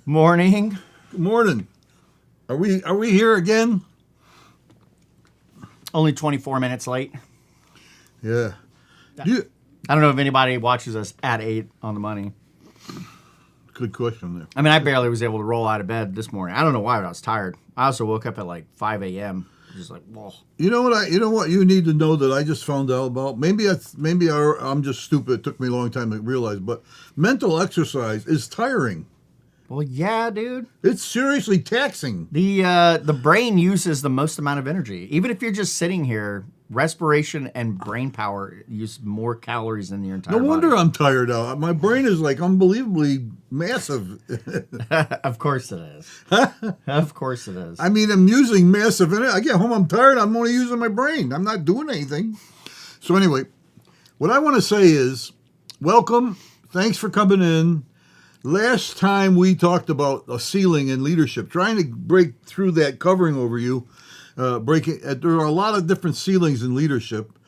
Morning. Good morning. Are we here again? Only 24 minutes late. Yeah. I don't know if anybody watches us at 8 on the money. Good question there. I mean, I barely was able to roll out of bed this morning. I don't know why, but I was tired. I also woke up at like 5 a.m. Just like, whoa. You know what you need to know that I just found out about? Maybe I'm just stupid. It took me a long time to realize, but mental exercise is tiring. Well, yeah, dude. It's seriously taxing. The brain uses the most amount of energy. Even if you're just sitting here, respiration and brain power use more calories than your entire No wonder body. I'm tired out. My brain is like unbelievably massive. Of course it is. Of course it is. I mean, I'm using massive energy. I get home, I'm tired. I'm only using my brain. I'm not doing anything. So anyway, what I want to say is, welcome. Thanks for coming in. Last time we talked about a ceiling in leadership, trying to break through that covering over you. There are a lot of different ceilings in leadership.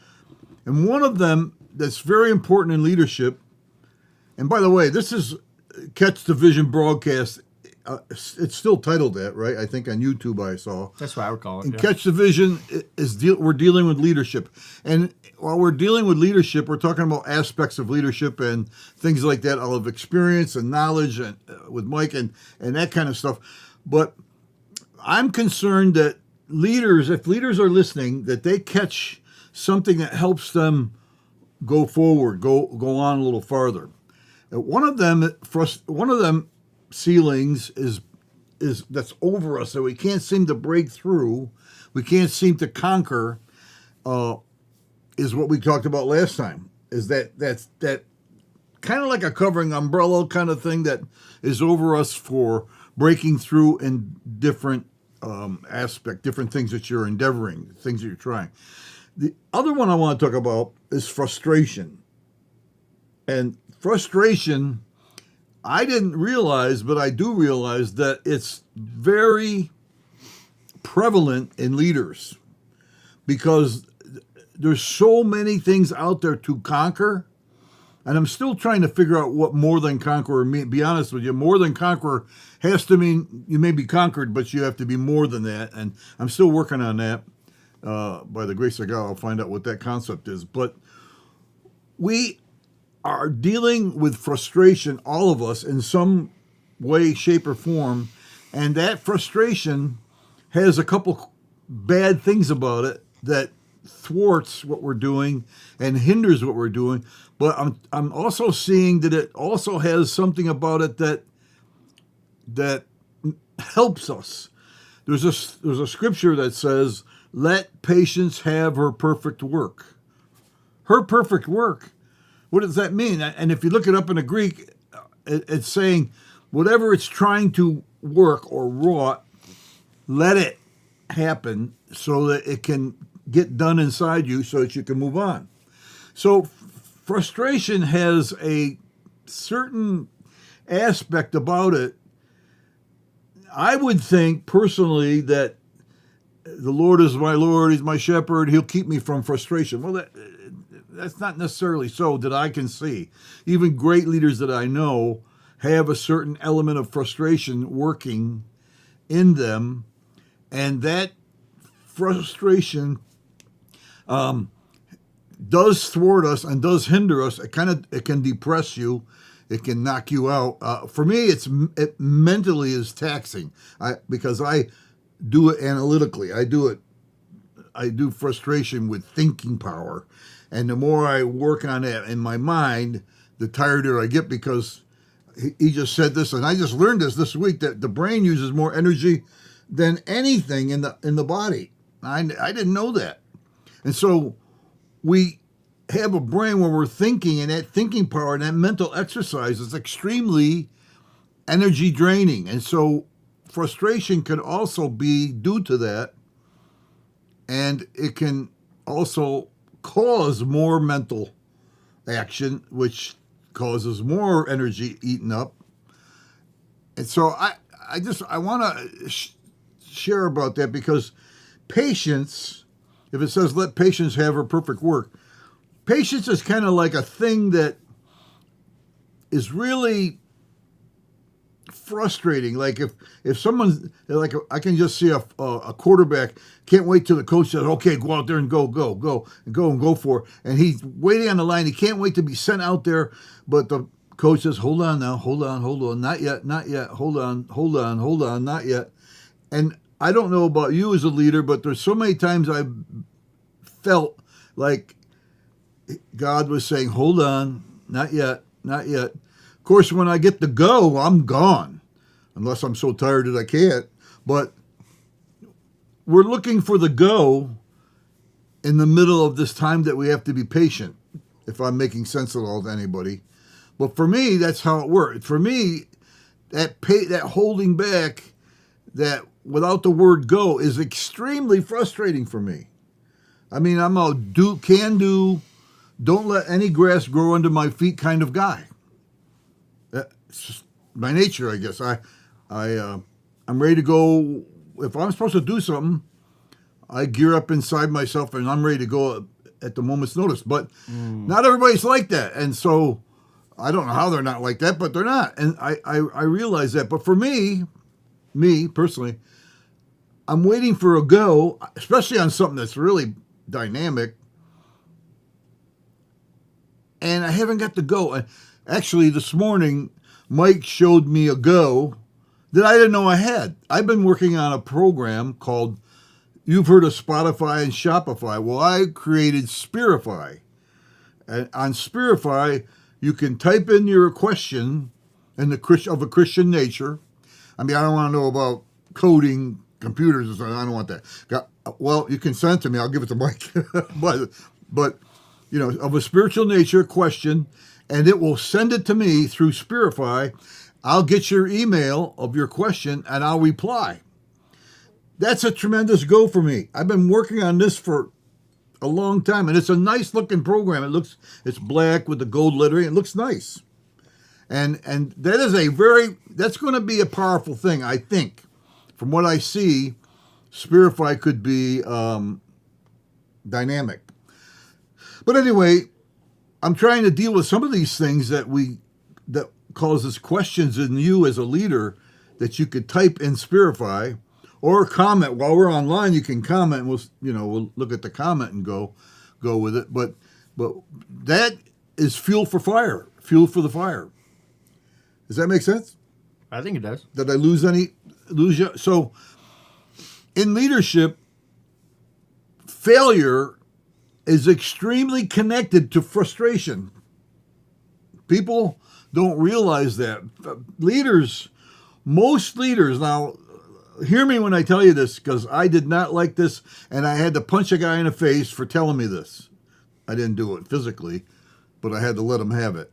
And one of them that's very important in leadership, and by the way, this is Catch the Vision broadcast. It's still titled that, right? I think on YouTube I saw. That's what I would call it. And Yeah. Catch the Vision we're dealing with leadership. And while we're dealing with leadership, we're talking about aspects of leadership and things like that. I'll have experience and knowledge and with Mike and that kind of stuff. But I'm concerned that if leaders are listening, that they catch something that helps them go forward, go on a little farther. One of them ceilings is that's over us that we can't seem to break through, we can't seem to conquer, is what we talked about last time. Is that's kind of like a covering umbrella kind of thing that is over us for breaking through in different different things that you're endeavoring, things that you're trying. The other one I want to talk about is frustration. And frustration, I didn't realize, but I do realize that it's very prevalent in leaders because there's so many things out there to conquer. And I'm still trying to figure out what more than conqueror means. Be honest with you, more than conqueror has to mean you may be conquered, but you have to be more than that. And I'm still working on that. By the grace of God, I'll find out what that concept is. But we are dealing with frustration, all of us, in some way, shape, or form. And that frustration has a couple bad things about it that thwarts what we're doing and hinders what we're doing. But I'm also seeing that it also has something about it that helps us. There's a scripture that says, "Let patience have her perfect work." Her perfect work. What does that mean? And if you look it up in the Greek, it's saying whatever it's trying to work or wrought, let it happen so that it can get done inside you so that you can move on. So frustration has a certain aspect about it. I would think personally that the Lord is my Lord, He's my shepherd, He'll keep me from frustration. Well, that's not necessarily so that I can see. Even great leaders that I know have a certain element of frustration working in them, and that frustration does thwart us and does hinder us. It can depress you. It can knock you out. For me, it mentally is taxing. Because I do it analytically. I do frustration with thinking power, and the more I work on it in my mind, the tireder I get, because he just said this, and I just learned this week, that the brain uses more energy than anything in the body. I didn't know that. And so we have a brain where we're thinking, and that thinking power and that mental exercise is extremely energy draining. And so frustration could also be due to that. And it can also cause more mental action, which causes more energy eaten up. And so I want to share about that, because patience, if it says let patience have her perfect work, patience is kind of like a thing that is really frustrating. Like if someone's like, I can just see a quarterback can't wait till the coach says, okay, go out there and go for it. And he's waiting on the line. He can't wait to be sent out there. But the coach says, hold on now, hold on, not yet, hold on, not yet. And I don't know about you as a leader, but there's so many times I felt like God was saying, hold on, not yet. Of course, when I get the go, I'm gone, unless I'm so tired that I can't. But we're looking for the go in the middle of this time that we have to be patient, if I'm making sense at all to anybody. But for me, that's how it worked. For me, that holding back, that without the word go, is extremely frustrating for me. I mean, I'm a can do, don't let any grass grow under my feet kind of guy. It's just my nature, I guess. I'm ready to go. If I'm supposed to do something, I gear up inside myself and I'm ready to go at the moment's notice. But not everybody's like that. And so I don't know how they're not like that, but they're not. And I realize that. But for me personally, I'm waiting for a go, especially on something that's really dynamic. And I haven't got the go. Actually, this morning, Mike showed me a go that I didn't know I had. I've been working on a program called, you've heard of Spotify and Shopify. Well, I created Spirify. And on Spirify, you can type in your question of a Christian nature. I mean, I don't want to know about coding computers or something. I don't want that. Well, you can send it to me. I'll give it to Mike. but you know, of a spiritual nature question, and it will send it to me through Spirify. I'll get your email of your question, and I'll reply. That's a tremendous go for me. I've been working on this for a long time, and it's a nice looking program. It's black with the gold lettering. It looks nice, and that is that's going to be a powerful thing. I think, from what I see, Spirify could be dynamic. But anyway, I'm trying to deal with some of these things that causes questions in you as a leader that you could type in Spirify or comment while we're online. You can comment. We'll look at the comment and go with it. But that is fuel for the fire. Does that make sense? I think it does. Did I lose you? So in leadership, failure is extremely connected to frustration. People don't realize that. Most leaders, now hear me when I tell you this, because I did not like this, and I had to punch a guy in the face for telling me this. I didn't do it physically, but I had to let him have it.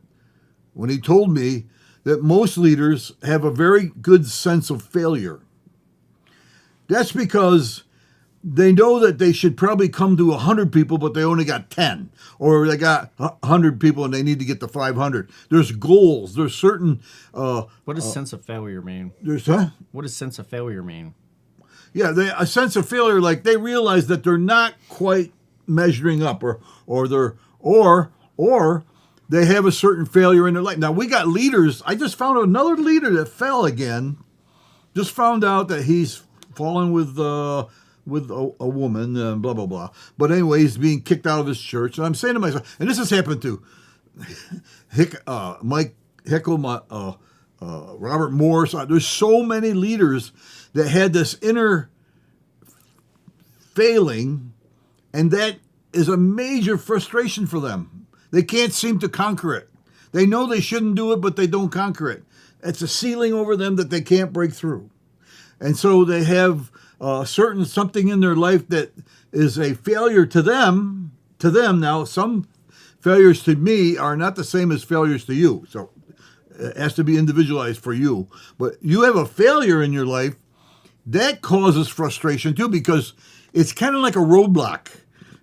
When he told me that most leaders have a very good sense of failure. That's because they know that they should probably come to 100 people, but they only got 10. Or they got 100 people and they need to get to 500. There's goals. There's certain... what does sense of failure mean? What does sense of failure mean? Yeah, a sense of failure, like they realize that they're not quite measuring up or they have a certain failure in their life. Now, we got leaders. I just found another leader that fell again. Just found out that he's fallen with a woman, blah, blah, blah. But anyway, he's being kicked out of his church. And I'm saying to myself, and this has happened to Mike Hickel, Robert Morris. There's so many leaders that had this inner failing, and that is a major frustration for them. They can't seem to conquer it. They know they shouldn't do it, but they don't conquer it. It's a ceiling over them that they can't break through. And so they have something in their life that is a failure to them. Now, some failures to me are not the same as failures to you. So it has to be individualized for you. But you have a failure in your life that causes frustration too, because it's kind of like a roadblock.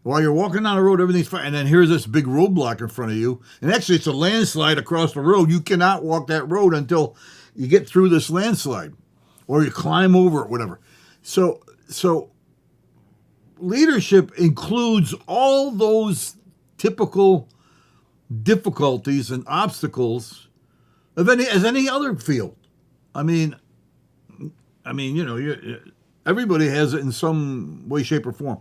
While you're walking down the road, everything's fine, and then here's this big roadblock in front of you. And actually, it's a landslide across the road. You cannot walk that road until you get through this landslide, or you climb over it, whatever. So leadership includes all those typical difficulties and obstacles as any other field. I mean, everybody has it in some way, shape, or form.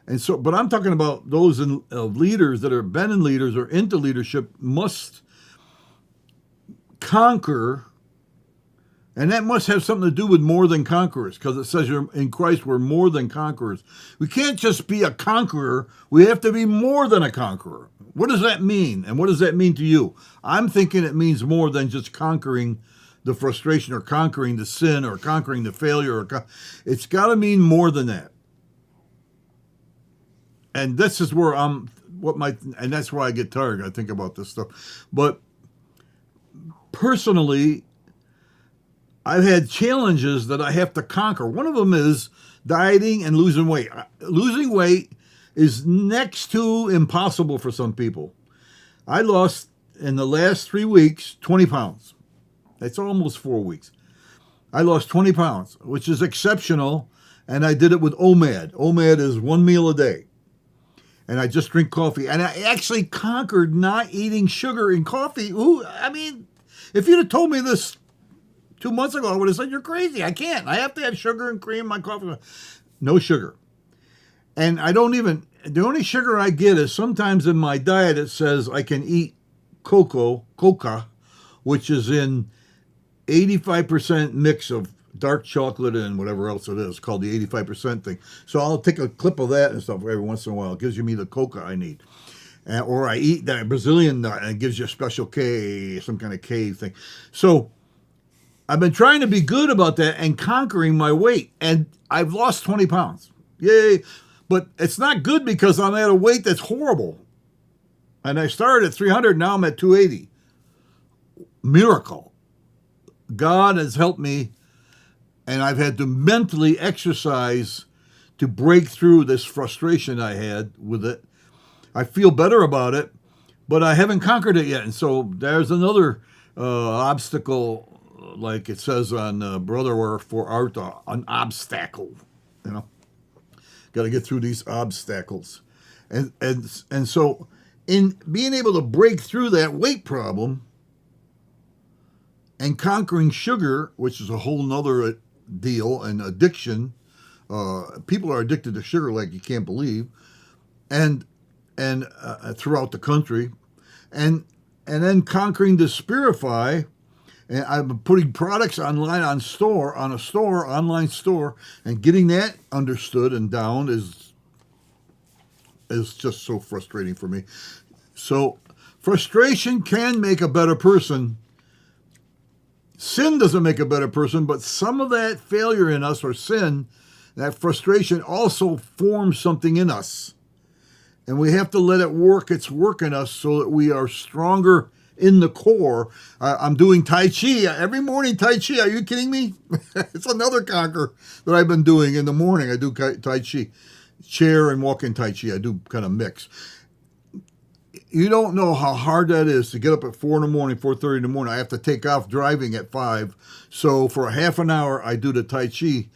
And so, but I'm talking about those leaders that have been in leaders or into leadership must conquer, and that must have something to do with more than conquerors, because it says in Christ we're more than conquerors. We can't just be a conqueror. We have to be more than a conqueror. What does that mean? And what does that mean to you? I'm thinking it means more than just conquering the frustration or conquering the sin or conquering the failure. It's got to mean more than that. And this is where and that's why I get tired. I think about this stuff. But personally, I've had challenges that I have to conquer. One of them is dieting and losing weight. Losing weight is next to impossible for some people. I lost, in the last 3 weeks, 20 pounds. That's almost 4 weeks. I lost 20 pounds, which is exceptional, and I did it with OMAD. OMAD is 1 meal a day. And I just drink coffee. And I actually conquered not eating sugar in coffee. Ooh, I mean, if you'd have told me this 2 months ago, I would have said, you're crazy. I can't. I have to have sugar and cream in my coffee. No sugar. And the only sugar I get is sometimes in my diet it says I can eat coca, which is in 85% mix of dark chocolate and whatever else it is, called the 85% thing. So I'll take a clip of that and stuff every once in a while. It gives me the coca I need. Or I eat that Brazilian nut and it gives you a special K, some kind of K thing. So I've been trying to be good about that and conquering my weight. And I've lost 20 pounds. Yay. But it's not good because I'm at a weight that's horrible. And I started at 300, now I'm at 280. Miracle. God has helped me, and I've had to mentally exercise to break through this frustration I had with it. I feel better about it, but I haven't conquered it yet. And so there's another obstacle, like it says on Brother for Art, an obstacle, Got to get through these obstacles. And so in being able to break through that weight problem and conquering sugar, which is a whole nother deal, and addiction, people are addicted to sugar like you can't believe, and throughout the country, and then conquering the Spirify. And I'm putting products online on online store, and getting that understood and down is just so frustrating for me. So frustration can make a better person. Sin doesn't make a better person, but some of that failure in us, or sin, that frustration also forms something in us. And we have to let it work its work in us so that we are stronger in the core. I'm doing Tai Chi every morning. Tai Chi, are you kidding me? It's another conquer that I've been doing in the morning. I do Tai Chi, chair and walk-in Tai Chi. I do kind of mix. You don't know how hard that is to get up at 4 in the morning, 4:30 in the morning. I have to take off driving at 5. So for a half an hour, I do the Tai Chi.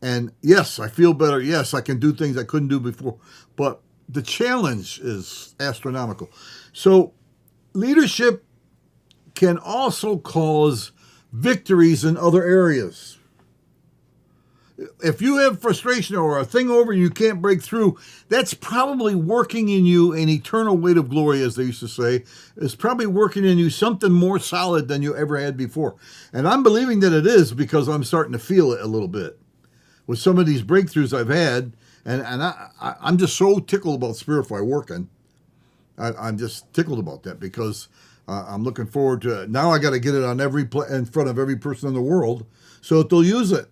And yes, I feel better. Yes, I can do things I couldn't do before. But the challenge is astronomical. So leadership can also cause victories in other areas. If you have frustration or a thing over you can't break through, that's probably working in you an eternal weight of glory, as they used to say. It's probably working in you something more solid than you ever had before. And I'm believing that it is, because I'm starting to feel it a little bit with some of these breakthroughs I've had. And I'm just so tickled about Spirify working. I'm just tickled about that, because I'm looking forward to it. Now I got to get it on in front of every person in the world so that they'll use it.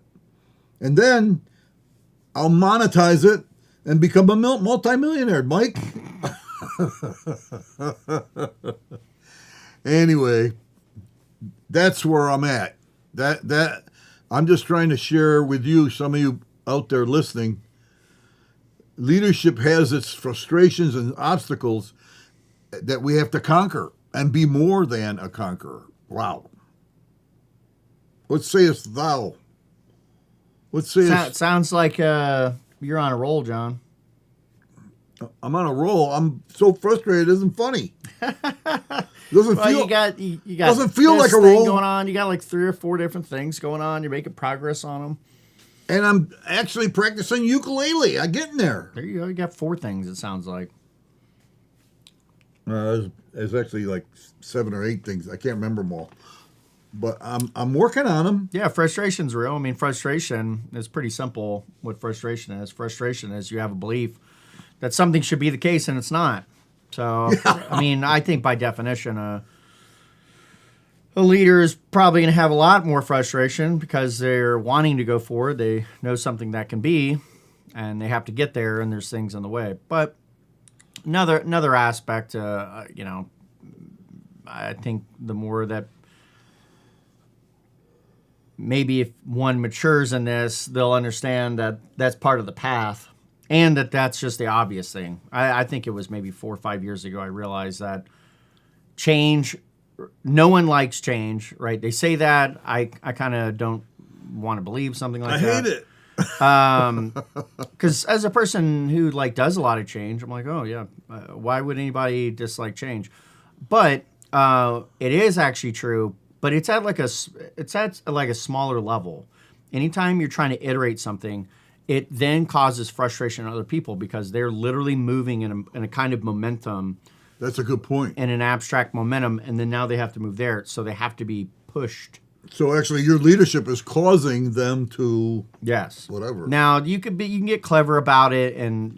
And then I'll monetize it and become a multimillionaire, Mike. Anyway, that's where I'm at. That I'm just trying to share with you, some of you out there listening. Leadership has its frustrations and obstacles that we have to conquer and be more than a conqueror. Wow. What sayest thou? Sounds like you're on a roll, John. I'm on a roll. I'm so frustrated it isn't funny. Doesn't Well, feel. you got doesn't feel this like a thing role. going on. You got like 3 or 4 different things going on. You're making progress on them. And I'm actually practicing ukulele. I'm getting there. There you go. You got 4 things. It sounds like. There's actually like 7 or 8 things. I can't remember them all, but I'm working on them. Yeah, frustration's real. I mean, frustration is pretty simple. What frustration is? Frustration is you have a belief that something should be the case and it's not. So, I mean, I think by definition, a leader is probably going to have a lot more frustration because they're wanting to go forward. They know something that can be, and they have to get there, and there's things in the way. But another aspect, I think the more that maybe if one matures in this, they'll understand that that's part of the path and that that's just the obvious thing. I think it was maybe 4 or 5 years ago I realized that change, no one likes change, right? They say that. I kind of don't want to believe something like that. I hate it. Because as a person who like does a lot of change, I'm like, oh yeah, why would anybody dislike change? But it is actually true. But it's at like a smaller level. Anytime you're trying to iterate something, it then causes frustration in other people because they're literally moving in a kind of momentum. That's a good point. In an abstract momentum, and then now they have to move there, so they have to be pushed. So actually, your leadership is causing them to whatever. Now you can get clever about it, and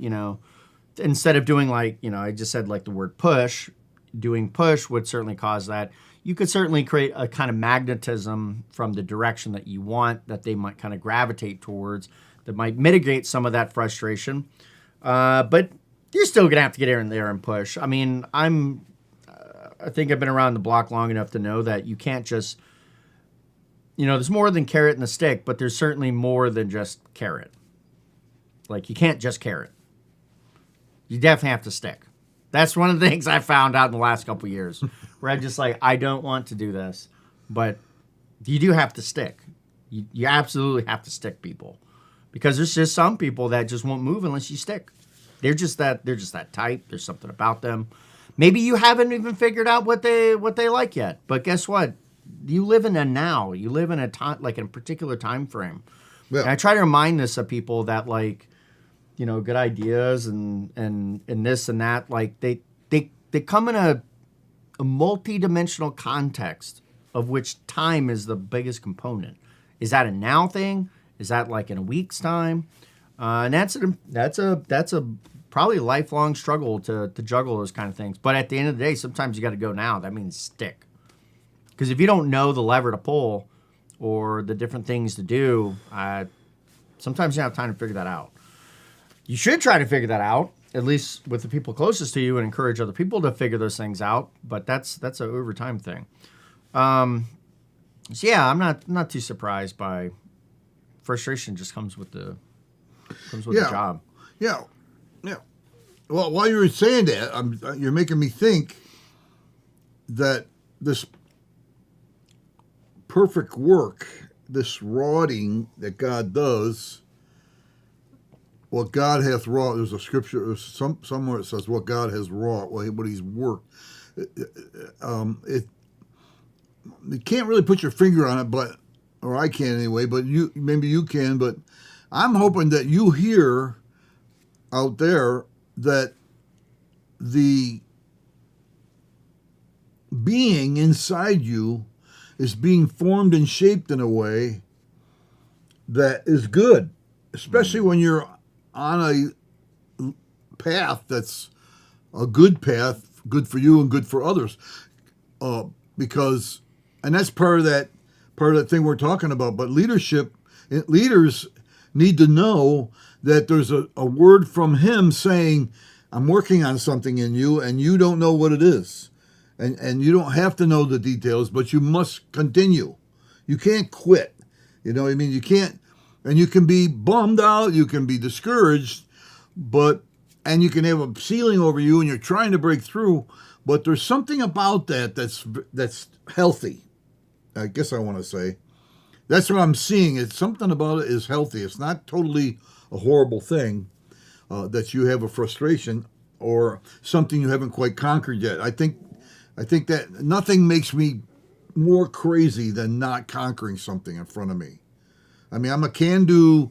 instead of doing like I just said like the word push, doing push would certainly cause that. You could certainly create a kind of magnetism from the direction that you want that they might kind of gravitate towards that might mitigate some of that frustration. But you're still going to have to get in there and push. I mean, I think I've been around the block long enough to know that you can't just, there's more than carrot and the stick, but there's certainly more than just carrot. Like, you can't just carrot. You definitely have to stick. That's one of the things I found out in the last couple of years, where I'm just like, I don't want to do this, but you do have to stick. You absolutely have to stick people, because there's just some people that just won't move unless you stick. They're just that type. There's something about them. Maybe you haven't even figured out what they like yet. But guess what? You live in a now. You live in a time, like in a particular time frame. Yeah. And I try to remind this of people that like, good ideas and this and that, like they come in a multi-dimensional context of which time is the biggest component. Is that a now thing? Is that like in a week's time? And that's a probably a lifelong struggle to juggle those kind of things. But at the end of the day, sometimes you got to go now. That means stick. Because if you don't know the lever to pull or the different things to do, sometimes you don't have time to figure that out. You should try to figure that out, at least with the people closest to you, and encourage other people to figure those things out. But that's an over time thing. So yeah, I'm not too surprised by frustration. Just comes with the job. Yeah. Well, while you were saying that, you're making me think that this perfect work, this wroughting that God does, what God hath wrought. There's a scripture somewhere it says what God has wrought, what He's worked. You can't really put your finger on it, or I can't anyway. But maybe you can. But I'm hoping that you hear out there that the being inside you is being formed and shaped in a way that is good, especially when you're on a path that's a good path, good for you and good for others. And that's part of that thing we're talking about. But leaders need to know that there's a word from Him saying, I'm working on something in you, and you don't know what it is. And you don't have to know the details, but you must continue. You can't quit. You know what I mean? You can't, and you can be bummed out, you can be discouraged, and you can have a ceiling over you, and you're trying to break through, but there's something about that that's healthy. I guess I want to say. That's what I'm seeing. It's something about it is healthy. It's not totally a horrible thing that you have a frustration or something you haven't quite conquered yet. I think I think that nothing makes me more crazy than not conquering something in front of me. I mean, I'm a can-do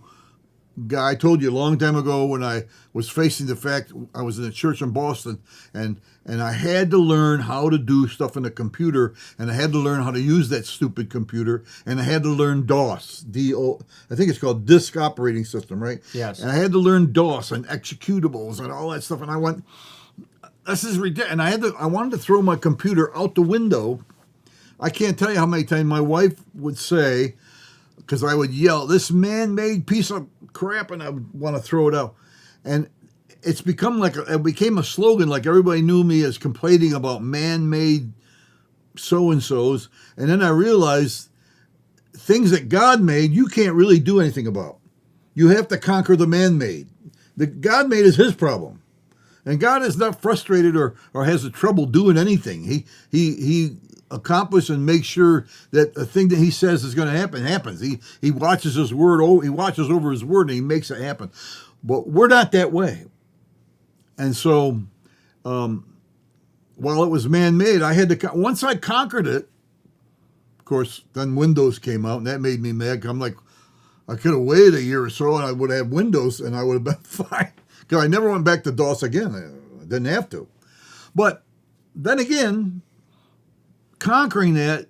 guy. I told you a long time ago when I was facing the fact I was in a church in Boston and I had to learn how to do stuff in the computer, and I had to learn how to use that stupid computer, and I had to learn DOS, D-O, I think it's called Disk Operating System, right? Yes. And I had to learn DOS and executables and all that stuff, and I went, this is ridiculous. And I wanted to throw my computer out the window. I can't tell you how many times my wife would say, because I would yell, this man-made piece of crap, and I would want to throw it out. And it's become it became a slogan, like everybody knew me as complaining about man-made so-and-sos. And then I realized things that God made, you can't really do anything about. You have to conquer the man-made. The God-made is his problem. And God is not frustrated or has the trouble doing anything. He accomplish and make sure that the thing that he says is going to happen happens. He watches his word. He watches over his word and he makes it happen. But we're not that way. And so, while it was man-made, I had to. Once I conquered it, of course, then Windows came out, and that made me mad. I'm like, I could have waited a year or so, and I would have Windows, and I would have been fine. Because I never went back to DOS again. I didn't have to. But then again, conquering that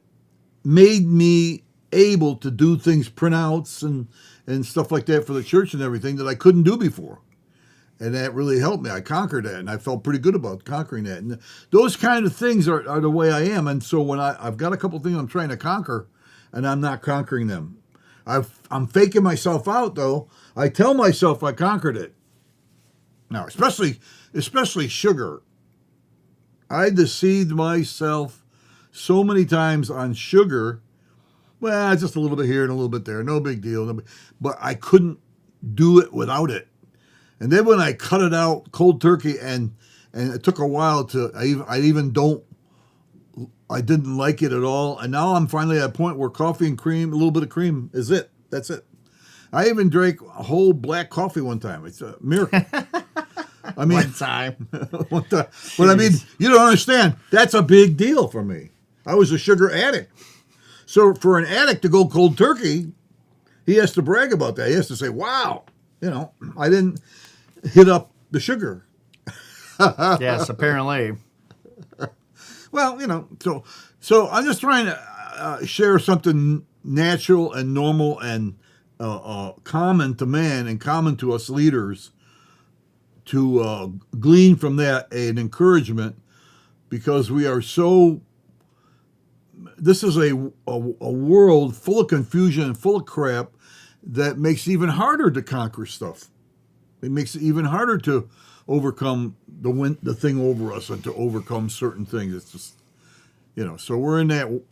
made me able to do things, printouts and stuff like that for the church and everything that I couldn't do before. And that really helped me. I conquered that, and I felt pretty good about conquering that. And those kind of things are the way I am. And so when I've got a couple things I'm trying to conquer, and I'm not conquering them. I'm faking myself out, though. I tell myself I conquered it. Now, especially sugar. I deceived myself so many times on sugar. Well, just a little bit here and a little bit there. No big deal. But I couldn't do it without it. And then when I cut it out cold turkey, and it took a while I didn't like it at all. And now I'm finally at a point where coffee and cream, a little bit of cream is it. That's it. I even drank a whole black coffee one time. It's a miracle. I mean, one time. But I mean, you don't understand. That's a big deal for me. I was a sugar addict. So for an addict to go cold turkey, he has to brag about that. He has to say, wow, I didn't hit up the sugar. Yes, apparently. Well, so I'm just trying to share something natural and normal and common to man and common to us leaders, to glean from that an encouragement, because we are so. This is a world full of confusion and full of crap that makes it even harder to conquer stuff. It makes it even harder to overcome the thing over us and to overcome certain things. It's just, so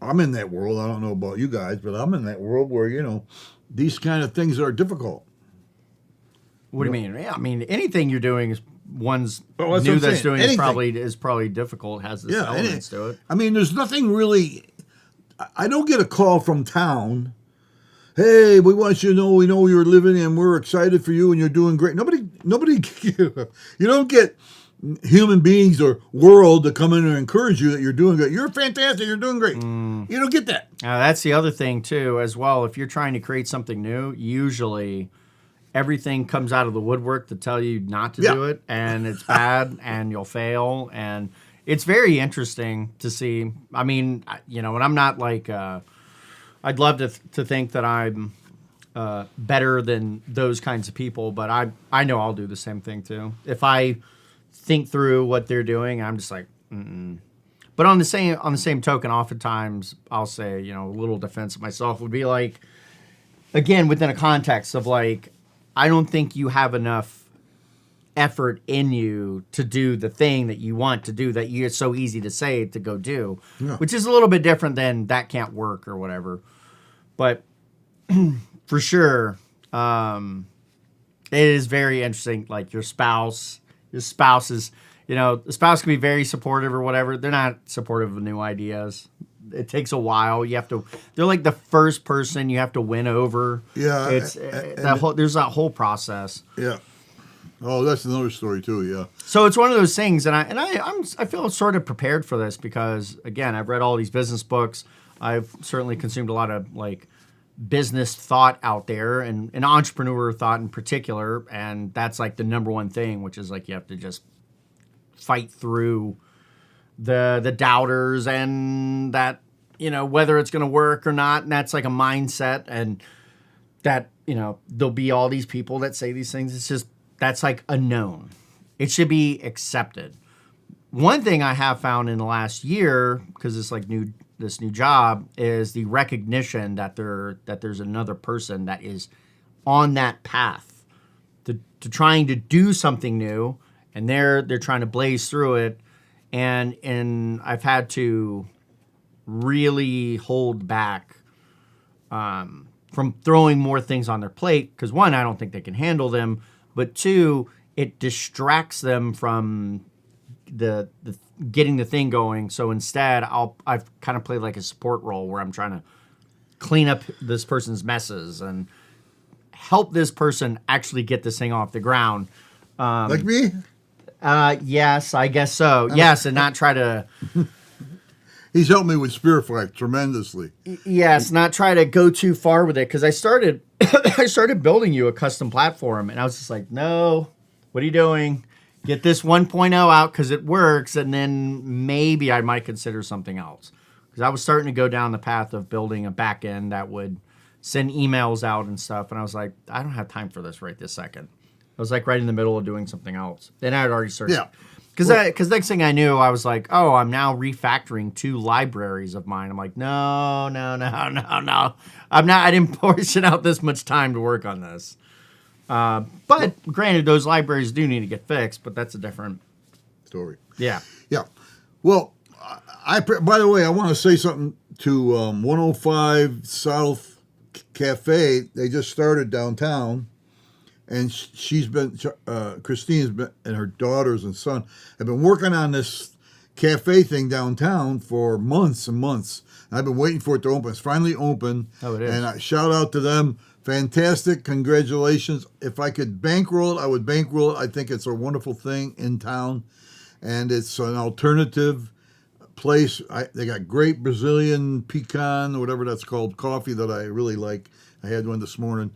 I'm in that world. I don't know about you guys, but I'm in that world where, these kind of things are difficult. What do you mean? Yeah, I mean, anything you're doing is one's that's new what I'm that's saying. doing Anything. is probably difficult, has this elements to it. I mean, there's nothing really. I don't get a call from town. Hey, we want you to know we know you're living and we're excited for you and you're doing great. Nobody, you don't get human beings or world to come in and encourage you that you're doing good. You're fantastic. You're doing great. You don't get that. That's the other thing too, as well. If you're trying to create something new, usually everything comes out of the woodwork to tell you not to do it, and it's bad, and you'll fail, and it's very interesting to see. I mean, and I'm not like. I'd love to think that I'm better than those kinds of people, but I know I'll do the same thing too. If I think through what they're doing, I'm just like, mm-mm. But on the same token, oftentimes I'll say, a little defense of myself would be like, again, within a context of like, I don't think you have enough effort in you to do the thing that you want to do, that it's so easy to say to go do, which is a little bit different than that can't work or whatever. But for sure, it is very interesting. Like your spouse is, the spouse can be very supportive or whatever. They're not supportive of new ideas. It takes a while. They're like the first person you have to win over. Yeah. There's that whole process. Yeah. Oh, that's another story too. Yeah. So it's one of those things, and I feel sort of prepared for this because again, I've read all these business books. I've certainly consumed a lot of like business thought out there, and entrepreneur thought in particular, and that's like the number one thing, which is like you have to just fight through the doubters and that, you know, whether it's going to work or not, and that's like a mindset, and that, you know, there'll be all these people that say these things. It's just that's like a known. It should be accepted. One thing I have found in the last year, because it's like this new job, is the recognition that there's another person that is on that path to trying to do something new, and they're trying to blaze through it, and I've had to really hold back from throwing more things on their plate because one, I don't think they can handle them, but two, it distracts them from the getting the thing going. So instead, I've kind of played like a support role where I'm trying to clean up this person's messes and help this person actually get this thing off the ground. Like me? Yes, I guess so. Yes, and not try to. He's helped me with Spirit Flag tremendously. Yes, not try to go too far with it because I started building you a custom platform, and I was just like, no, what are you doing? Get this 1.0 out because it works, and then maybe I might consider something else. Because I was starting to go down the path of building a back end that would send emails out and stuff, and I was like, I don't have time for this right this second. I was like right in the middle of doing something else. Then I had already started. Yeah. Because next thing I knew, I was like, oh, I'm now refactoring 2 libraries of mine. I'm like, no. I'm not. I didn't portion out this much time to work on this. But granted, those libraries do need to get fixed, but that's a different story. Yeah. Yeah. Well, by the way, I want to say something to 105 South Cafe. They just started downtown. And Christine's been, and her daughters and son have been working on this cafe thing downtown for months and months. And I've been waiting for it to open. It's finally open. Oh, it is. And I shout out to them. Fantastic. Congratulations. If I could bankroll it, I would bankroll it. I think it's a wonderful thing in town. And it's an alternative place. They got great Brazilian pecan, whatever that's called, coffee that I really like. I had one this morning.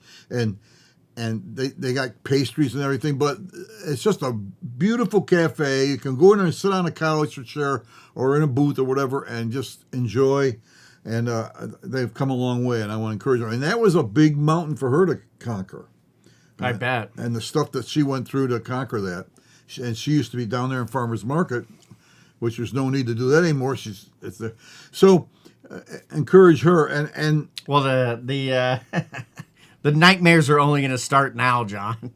And they got pastries and everything, but it's just a beautiful cafe. You can go in there and sit on a couch or chair or in a booth or whatever and just enjoy. And they've come a long way, and I want to encourage her. And that was a big mountain for her to conquer. I bet. And the stuff that she went through to conquer that. And she used to be down there in Farmers Market, which there's no need to do that anymore. It's there. So encourage her. And well, the the nightmares are only going to start now, John.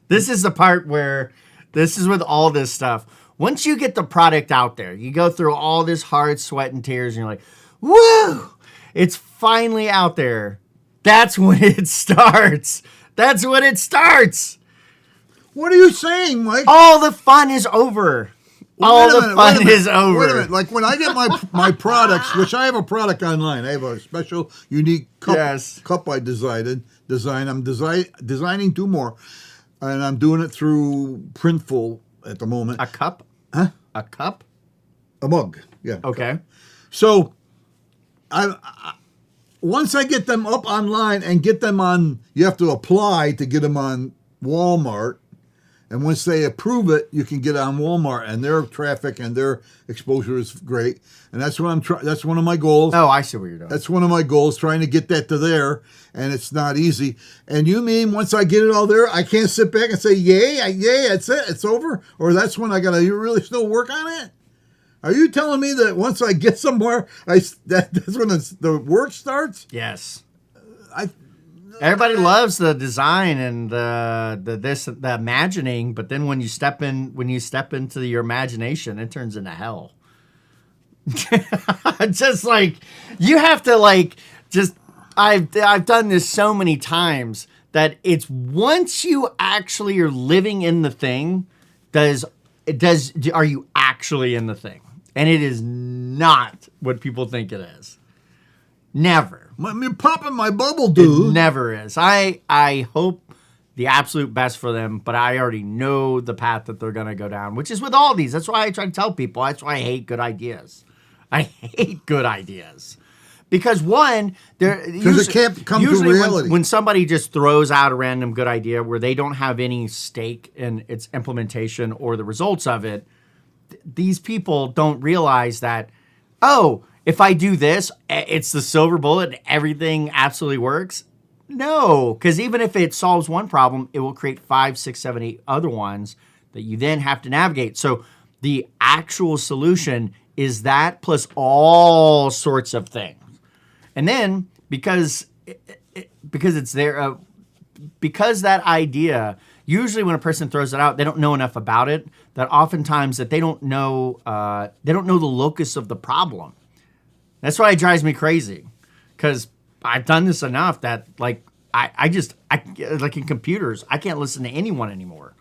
This is the part where this is with all this stuff. Once you get the product out there, you go through all this hard sweat and tears, and you're like, woo, it's finally out there. That's when it starts. That's when it starts. What are you saying, Mike? All the fun is over. All the fun is over. Wait a minute. Like when I get my products, which I have a product online, I have a special, unique cup I designed. I'm designing 2 more, and I'm doing it through Printful at the moment. A cup? Huh? A cup? A mug. Yeah. Okay. So, once I get them up online and get them on, you have to apply to get them on Walmart. And once they approve it, you can get on Walmart, and their traffic and their exposure is great. And that's what I'm trying. That's one of my goals. Oh, I see what you're doing. That's one of my goals, trying to get that to there, and it's not easy. And you mean once I get it all there, I can't sit back and say, yay, that's it, it's over? Or that's when I got to really still work on it? Are you telling me that once I get somewhere, that's when the work starts? Yes. Everybody loves the design and the imagining, but then when you step into your imagination, it turns into hell. Just like you have to I've done this so many times that it's once you actually are living in the thing, are you actually in the thing? And it is not what people think it is. Never. You're popping my bubble, dude. It never is. I hope the absolute best for them, but I already know the path that they're going to go down, which is with all these. That's why I try to tell people. That's why I hate good ideas. I hate good ideas. Because one, because it can't come to reality. When somebody just throws out a random good idea where they don't have any stake in its implementation or the results of it, these people don't realize that, oh, if I do this, it's the silver bullet and everything absolutely works. No, because even if it solves one problem, it will create 5, 6, 7, 8 other ones that you then have to navigate. So the actual solution is that plus all sorts of things. And then because it's there, because that idea, usually when a person throws it out, they don't know enough about it. That oftentimes that they don't know the locus of the problem. That's why it drives me crazy, because I've done this enough that like I like in computers, I can't listen to anyone anymore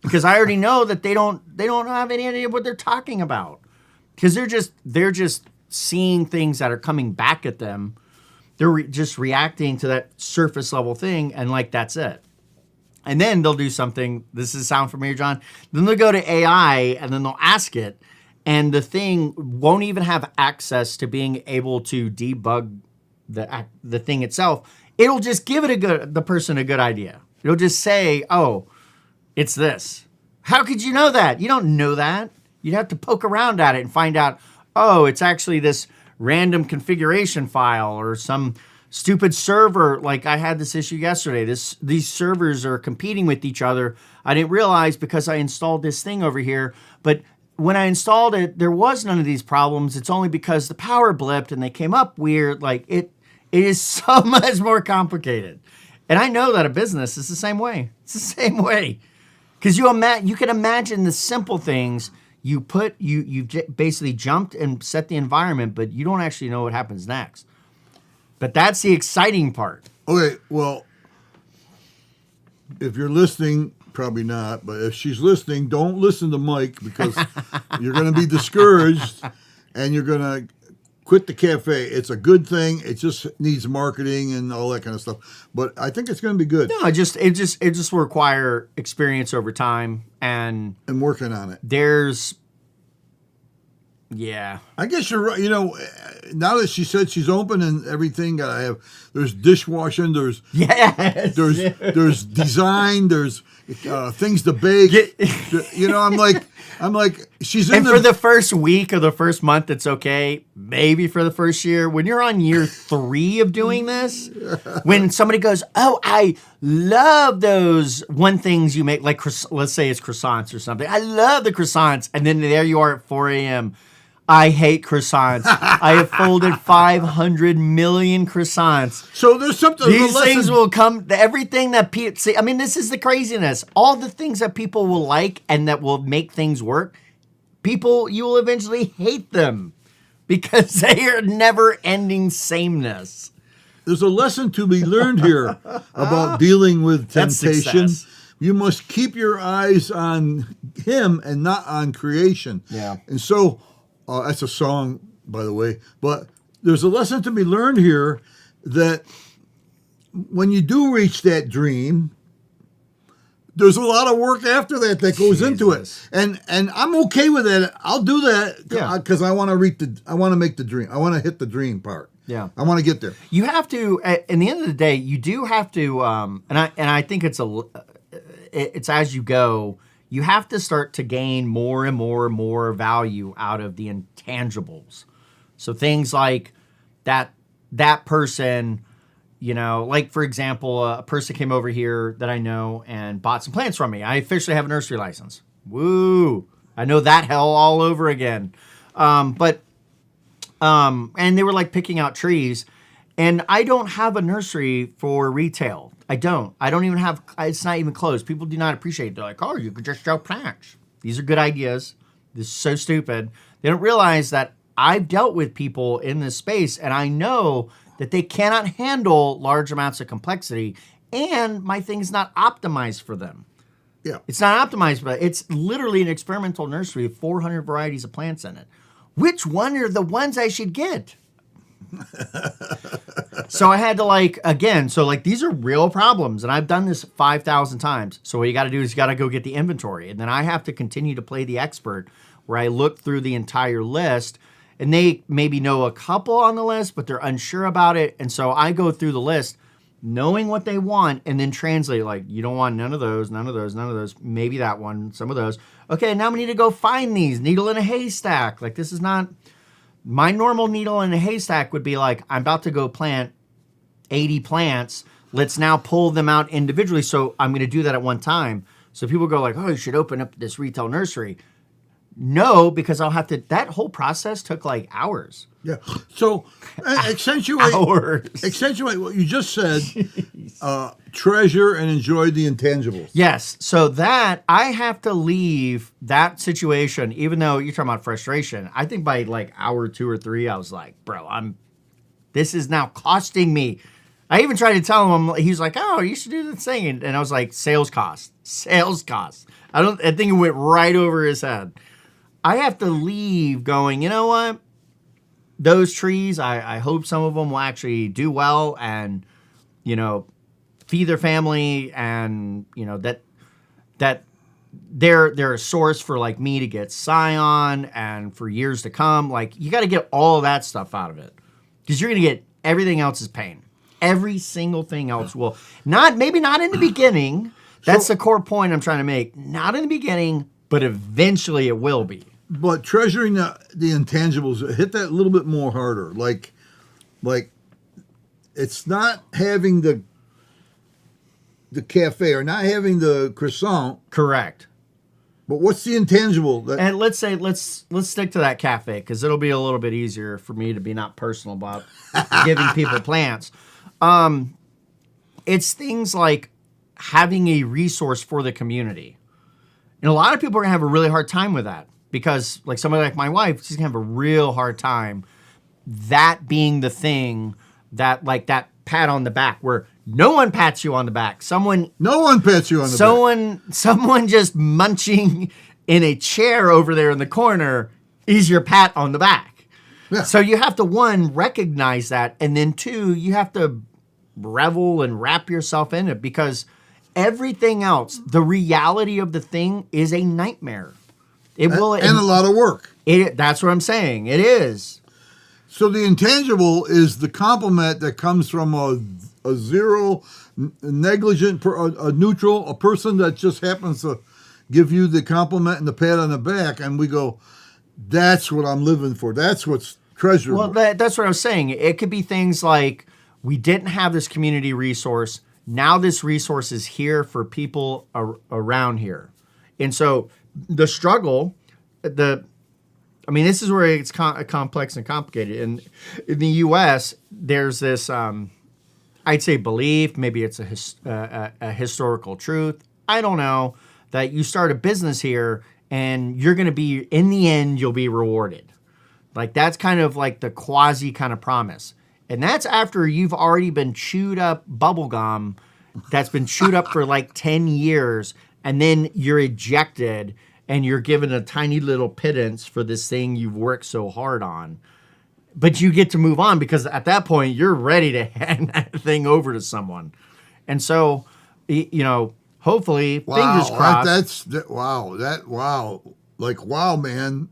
because I already know that they don't have any idea what they're talking about, because they're just seeing things that are coming back at them. They're just reacting to that surface level thing, and like that's it. And then they'll do something. This is sound familiar, John? Then they'll go to AI and then they'll ask it, and the thing won't even have access to being able to debug the thing itself. It'll just give the person a good idea. It'll just say, "Oh, it's this." How could you know that? You don't know that. You'd have to poke around at it and find out, "Oh, it's actually this random configuration file or some stupid server." Like I had this issue yesterday. These servers are competing with each other. I didn't realize because I installed this thing over here, but when I installed it, there was none of these problems. It's only because the power blipped and they came up weird. Like it is so much more complicated. And I know that a business is the same way. It's the same way. Because you can imagine the simple things. You basically jumped and set the environment, but you don't actually know what happens next. But that's the exciting part. Okay, well, if you're listening, probably not, but if she's listening, don't listen to Mike, because you're going to be discouraged and you're going to quit the cafe. It's a good thing. It just needs marketing and all that kind of stuff. But I think it's going to be good. No, it just will require experience over time and working on it. Yeah. I guess you're right. You know, now that she said she's open and everything, there's dishwashing, there's design, there's things to bake. You know, I'm like, she's in. And for the first week or the first month, it's okay. Maybe for the first year, when you're on year 3 of doing this, when somebody goes, "Oh, I love those one things you make," like let's say it's croissants or something. "I love the croissants," and then there you are at 4 a.m. "I hate croissants. I have folded 500 million croissants." So there's something. These things will come. Everything that people see. I mean, this is the craziness. All the things that people will like and that will make things work, you will eventually hate them because they are never-ending sameness. There's a lesson to be learned here about dealing with temptation. You must keep your eyes on him and not on creation. Yeah. And so. That's a song, by the way. But there's a lesson to be learned here that when you do reach that dream, there's a lot of work after that goes into it. And I'm okay with that. I'll do that because I want to make the dream. I want to hit the dream part. Yeah. I want to get there. You have to, in the end of the day, you do have to, and I think it's as you go. You have to start to gain more and more and more value out of the intangibles. So things like that person, you know, like for example, a person came over here that I know and bought some plants from me. I officially have a nursery license. Woo! I know that hell all over again. And they were like picking out trees, and I don't have a nursery for retail. I don't even have, it's not even close. People do not appreciate it. They're like, "Oh, you could just sell plants." These are good ideas. This is so stupid. They don't realize that I've dealt with people in this space, and I know that they cannot handle large amounts of complexity, and my thing's not optimized for them. Yeah. It's not optimized, but it's literally an experimental nursery with 400 varieties of plants in it. Which one are the ones I should get? So I had to again, so these are real problems, and I've done this 5,000 times. So what you got to do is you got to go get the inventory, and then I have to continue to play the expert where I look through the entire list, and they maybe know a couple on the list, but they're unsure about it. And so I go through the list knowing what they want and then translate you don't want none of those, none of those, none of those, maybe that one, some of those. Okay, now we need to go find these. Needle in a haystack. This is not my normal needle in a haystack would be I'm about to go plant 80 plants. Let's now pull them out individually. So I'm going to do that at one time. So people go oh, you should open up this retail nursery. No, because I'll have to, that whole process took hours. Yeah. So accentuate hours. Accentuate what you just said. Treasure and enjoy the intangibles. Yes. So that I have to leave that situation, even though you're talking about frustration. I think by hour 2 or 3, I was bro, this is now costing me. I even tried to tell him, he's oh, you should do this thing. And I was sales costs. I think it went right over his head. I have to leave going, you know what? Those trees, I hope some of them will actually do well and, feed their family and, that they're a source for me to get scion and for years to come. You got to get all of that stuff out of it because you're going to get everything else is pain. Every single thing else will maybe not in the beginning. That's the core point I'm trying to make. Not in the beginning, but eventually it will be. But treasuring the intangibles, hit that a little bit more harder. It's not having the cafe or not having the croissant. Correct. But what's the intangible? And let's stick to that cafe because it'll be a little bit easier for me to be not personal about giving people plants. It's things like having a resource for the community. And a lot of people are going to have a really hard time with that because somebody like my wife, she's going to have a real hard time that being the thing that that pat on the back where no one pats you on the back. No one pats you on the back. Someone just munching in a chair over there in the corner is your pat on the back. Yeah. So you have to, 1, recognize that, and then 2, you have to revel and wrap yourself in it because everything else, the reality of the thing is a nightmare. It will, and a lot of work. That's what I'm saying. It is. So the intangible is the compliment that comes from a zero, negligent, a neutral, a person that just happens to give you the compliment and the pat on the back, and we go, that's what I'm living for. That's what's treasurable. Well, that's what I was saying. It could be things like we didn't have this community resource. Now this resource is here for people around here. And so the struggle, this is where it's complex and complicated. And in the U.S., there's this, I'd say belief, maybe it's a historical truth. I don't know, that you start a business here and you're going to be, in the end, you'll be rewarded. That's kind of the quasi kind of promise. And that's after you've already been chewed up bubble gum that's been chewed up for 10 years, and then you're ejected and you're given a tiny little pittance for this thing you've worked so hard on. But you get to move on because at that point, you're ready to hand that thing over to someone. And so, hopefully, fingers crossed. Wow, man.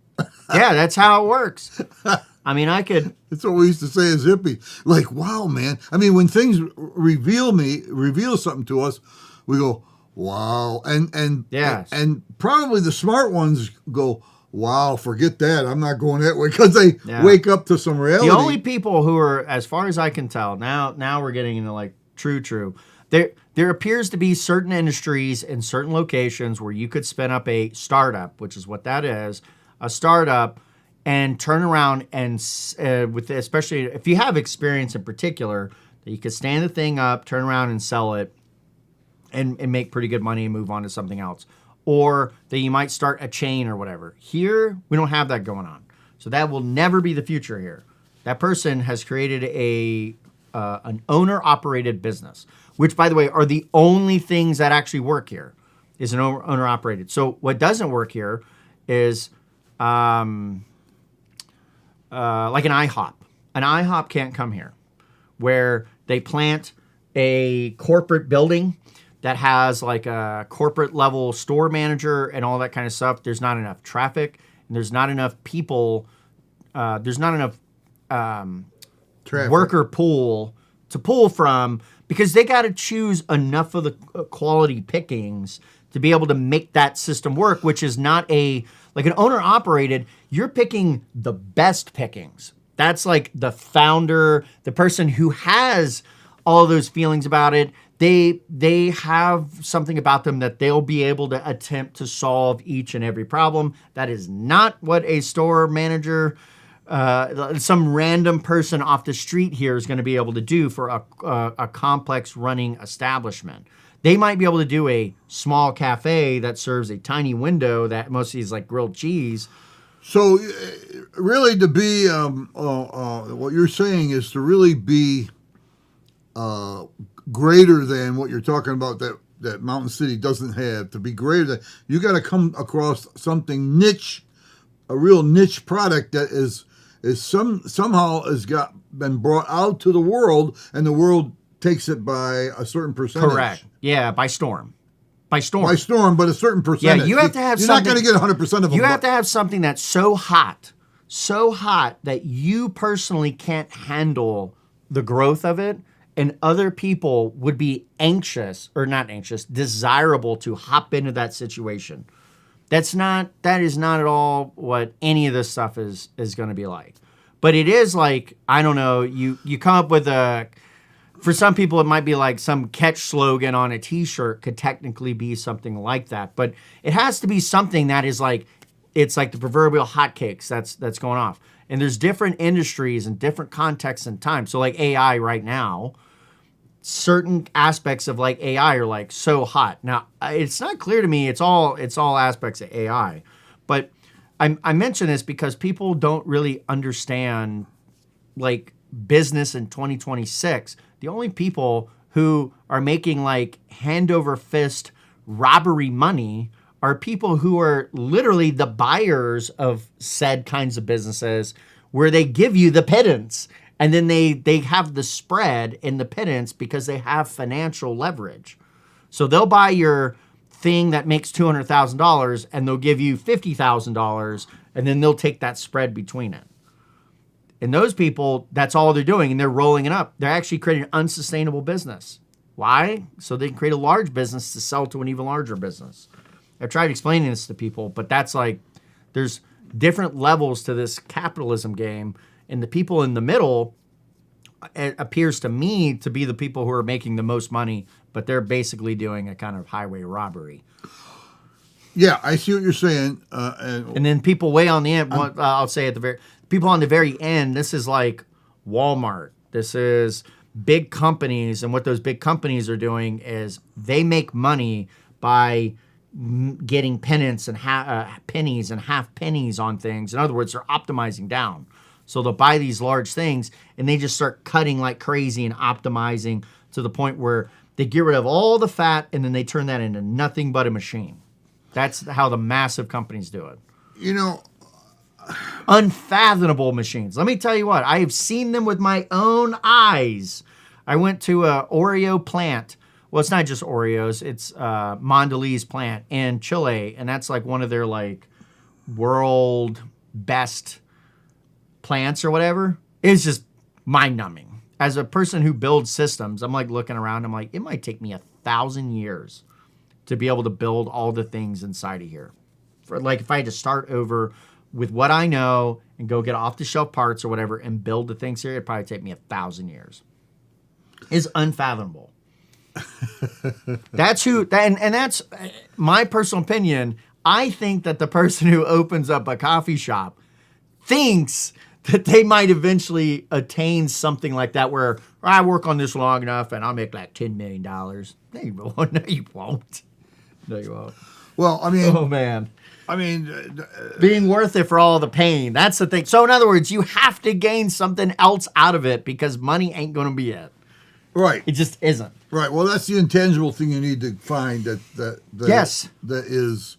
Yeah, that's how it works. That's what we used to say as hippies. Wow, man. When things reveal something to us, we go, wow. And probably the smart ones go, wow, forget that. I'm not going that way because they wake up to some reality. The only people who are, as far as I can tell, now we're getting into true. There appears to be certain industries in certain locations where you could spin up a startup, which is what that is, a startup, and turn around and especially if you have experience in particular, that you could stand the thing up, turn around and sell it, and make pretty good money and move on to something else. Or that you might start a chain or whatever. Here, we don't have that going on. So that will never be the future here. That person has created an owner-operated business, which, by the way, are the only things that actually work here, is an owner-operated. So what doesn't work here is like an IHOP. An IHOP can't come here, where They plant a corporate building that has like a corporate level store manager and all that kind of stuff. There's not enough traffic, and there's not enough people. There's not enough worker pool to pull from, because they got to choose enough of the quality pickings to be able to make that system work, which is not like an owner operated. You're picking the best pickings. That's like the founder, the person who has all those feelings about it. They have something about them that they'll be able to attempt to solve each and every problem. That is not what a store manager, some random person off the street here, is going to be able to do for a complex running establishment. They might be able to do a small cafe that serves a tiny window that mostly is like grilled cheese. So really to be, what you're saying is to really be greater than what you're talking about that Mountain City doesn't have. To be greater than, you got to come across something niche, a real niche product that is somehow been brought out to the world, and the world takes it by a certain percentage. Correct. Yeah, by storm. By storm, but a certain percentage. Yeah, you have to have You're something. You're not going to get 100% of them. You have to have something that's so hot that you personally can't handle the growth of it, and other people would be desirable to hop into that situation. That is not at all what any of this stuff is going to be like. But it is like, I don't know, you come up with for some people it might be like some catch slogan on a t-shirt could technically be something like that. But it has to be something that is like, it's like the proverbial hotcakes that's going off. And there's different industries and different contexts and time. So like AI right now, certain aspects of like AI are like so hot. Now, it's not clear to me it's all aspects of AI. But I mention this because people don't really understand like business in 2026. The only people who are making like hand over fist robbery money are people who are literally the buyers of said kinds of businesses, where they give you the pittance and then they have the spread in the pittance because they have financial leverage. So they'll buy your thing that makes $200,000 and they'll give you $50,000, and then they'll take that spread between it. And those people, that's all they're doing, and they're rolling it up. They're actually creating an unsustainable business. Why? So they can create a large business to sell to an even larger business. I've tried explaining this to people, but that's like, there's different levels to this capitalism game, and the people in the middle, it appears to me to be the people who are making the most money, but they're basically doing a kind of highway robbery. Yeah, I see what you're saying. And then people way on the end, I'll say at the very, people on the very end, this is like Walmart. This is big companies, and what those big companies are doing is they make money by getting pennies and half pennies on things. In other words, they're optimizing down. So they'll buy these large things and they just start cutting like crazy and optimizing to the point where they get rid of all the fat and then they turn that into nothing but a machine. That's how the massive companies do it. You know, unfathomable machines. Let me tell you what, I have seen them with my own eyes. I went to a Oreo plant. Well, it's not just Oreos. It's Mondelez plant in Chile, and that's like one of their like world best plants or whatever. It's just mind-numbing. As a person who builds systems, I'm like looking around. I'm like, it might take me 1,000 years to be able to build all the things inside of here. For like, if I had to start over with what I know and go get off-the-shelf parts or whatever and build the things here, it'd probably take me 1,000 years. It's unfathomable. That's who, and that's my personal opinion. I think that the person who opens up a coffee shop thinks that they might eventually attain something like that, where I work on this long enough and I'll make like $10 million. No, you won't. No, you won't. No, you won't. Well, I mean, oh man. I mean, being worth it for all the pain. That's the thing. So in other words, you have to gain something else out of it because money ain't going to be it. Right. It just isn't. Right. Well, that's the intangible thing you need to find that yes, that is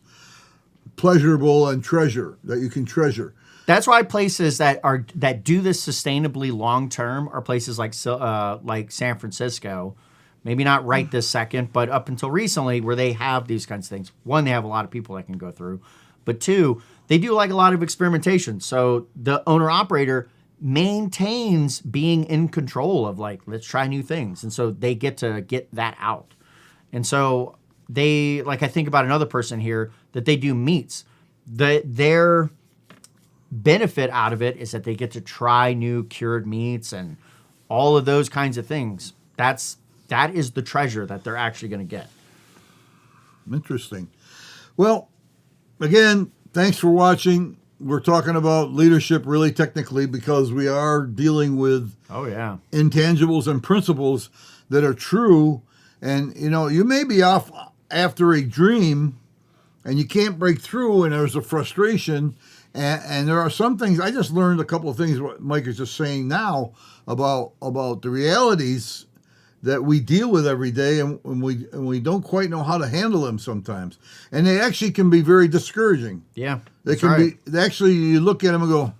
pleasurable and that you can treasure. That's why places that do this sustainably long term are places like San Francisco. Maybe not right this second, but up until recently, where they have these kinds of things. One, they have a lot of people that can go through, but two, they do like a lot of experimentation. So the owner operator maintains being in control of like, let's try new things, and so they get to get that out. And so they like, I think about another person here that they do meats. Their benefit out of it is that they get to try new cured meats and all of those kinds of things. That is the treasure that they're actually going to get. Interesting. Well, again, thanks for watching. We're talking about leadership really technically because we are dealing with intangibles and principles that are true. And, you may be off after a dream and you can't break through and there's a frustration. And there are some things, I just learned a couple of things what Mike is just saying now about the realities that we deal with every day, and we don't quite know how to handle them sometimes, and they actually can be very discouraging. Yeah, they can be. Actually, you look at them and go,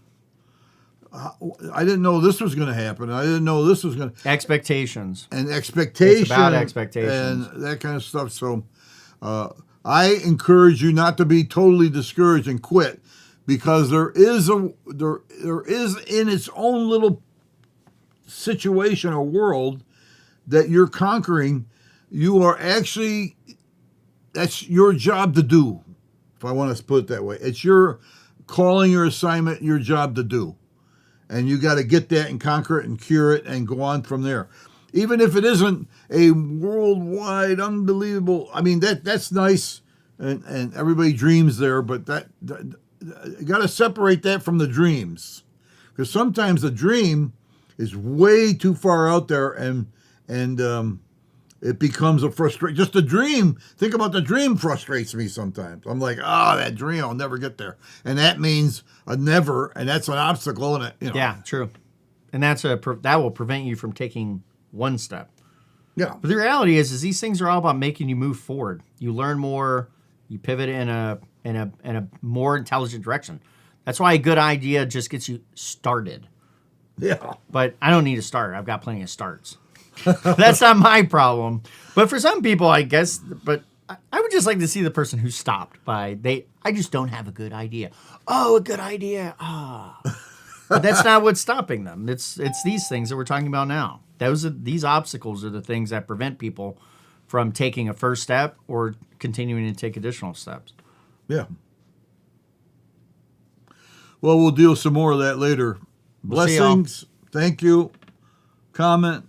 "I didn't know this was going to happen. I didn't know this was going to." Expectations. It's about expectations and that kind of stuff. So, I encourage you not to be totally discouraged and quit, because there is in its own little situation or world that you're conquering. You are actually, that's your job to do, if I want to put it that way. It's your calling, your assignment, your job to do. And you got to get that and conquer it and cure it and go on from there. Even if it isn't a worldwide, unbelievable, I mean, that's nice, and everybody dreams there, but you got to separate that from the dreams. Because sometimes the dream is way too far out there, and it becomes a frustration. Just a dream. Think about the dream frustrates me sometimes. I'm like, that dream, I'll never get there, and that means a never, and that's an obstacle. And yeah, true, and that will prevent you from taking one step. Yeah, but the reality is these things are all about making you move forward. You learn more. You pivot in a more intelligent direction. That's why a good idea just gets you started. Yeah, but I don't need to start. I've got plenty of starts. That's not my problem. But for some people, I guess, but I would just like to see the person who stopped I just don't have a good idea. Oh, a good idea. But that's not what's stopping them. It's these things that we're talking about now. These obstacles are the things that prevent people from taking a first step or continuing to take additional steps. Yeah. Well, we'll deal some more of that later. Blessings. Thank you. Comment.